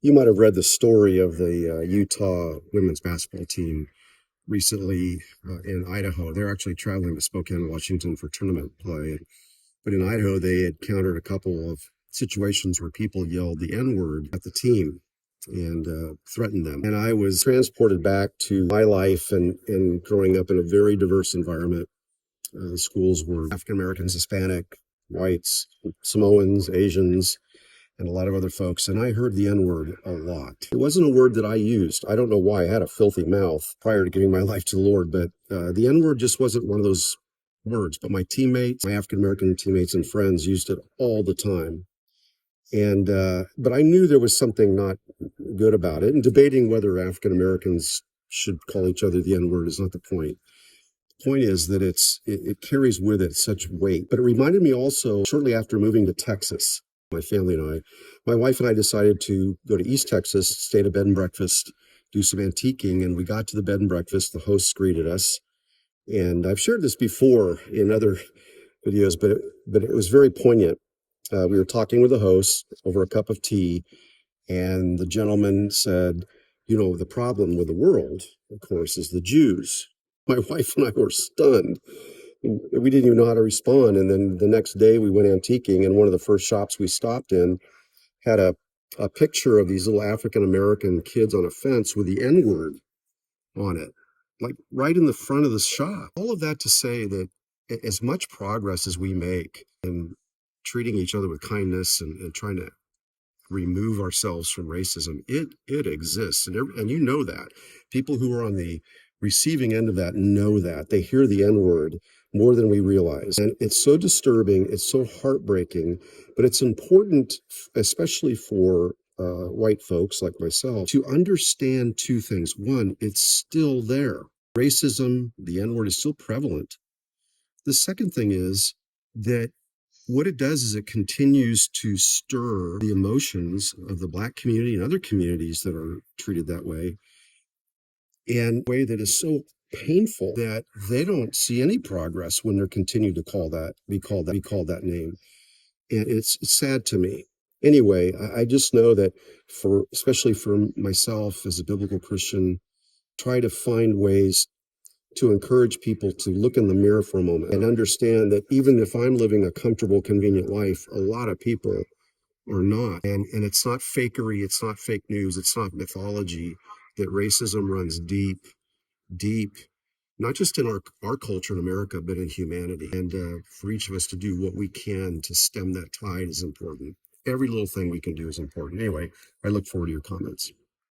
You might have read the story of the Utah women's basketball team recently in Idaho. They're actually traveling to Spokane, Washington for tournament play. But in Idaho, they had countered a couple of situations where people yelled the N word at the team and threatened them. And I was transported back to my life and growing up in a very diverse environment. The schools were African Americans, Hispanic, whites, Samoans, Asians, and a lot of other folks. And I heard the N word a lot. It wasn't a word that I used. I don't know why. I had a filthy mouth prior to giving my life to the Lord, but the N word just wasn't one of those words. But my teammates, my African American teammates and friends used it all the time. And, but I knew there was something not good about it. And debating whether African Americans should call each other the N word is not the point. The point is that it carries with it such weight. But it reminded me also, shortly after moving to Texas, my family and I, my wife and I decided to go to East Texas, stay at a bed and breakfast, do some antiquing. And we got to the bed and breakfast. The hosts greeted us. And I've shared this before in other videos, but it was very poignant. We were talking with the host over a cup of tea, and the gentleman said, "You know, the problem with the world, of course, is the Jews." My wife and I were stunned. We didn't even know how to respond. And then the next day we went antiquing, and one of the first shops we stopped in had a picture of these little African American kids on a fence with the N word on it, like right in the front of the shop. All of that to say that as much progress as we make in treating each other with kindness and trying to remove ourselves from racism, it exists. And you know that. People who are on the receiving end of that know that. They hear the N word more than we realize. And it's so disturbing. It's so heartbreaking. But it's important, especially for white folks like myself, to understand two things. One, it's still there. Racism, the N word is still prevalent. The second thing is that what it does is it continues to stir the emotions of the Black community and other communities that are treated that way in a way that is so painful that they don't see any progress when they're continued to be called that name. And it's sad to me. Anyway, I just know that especially for myself as a biblical Christian, try to find ways to encourage people to look in the mirror for a moment and understand that even if I'm living a comfortable, convenient life, a lot of people are not. And it's not fakery, it's not fake news, it's not mythology, that racism runs deep, deep, not just in our culture in America, but in humanity. And for each of us to do what we can to stem that tide is important. Every little thing we can do is important. Anyway, I look forward to your comments.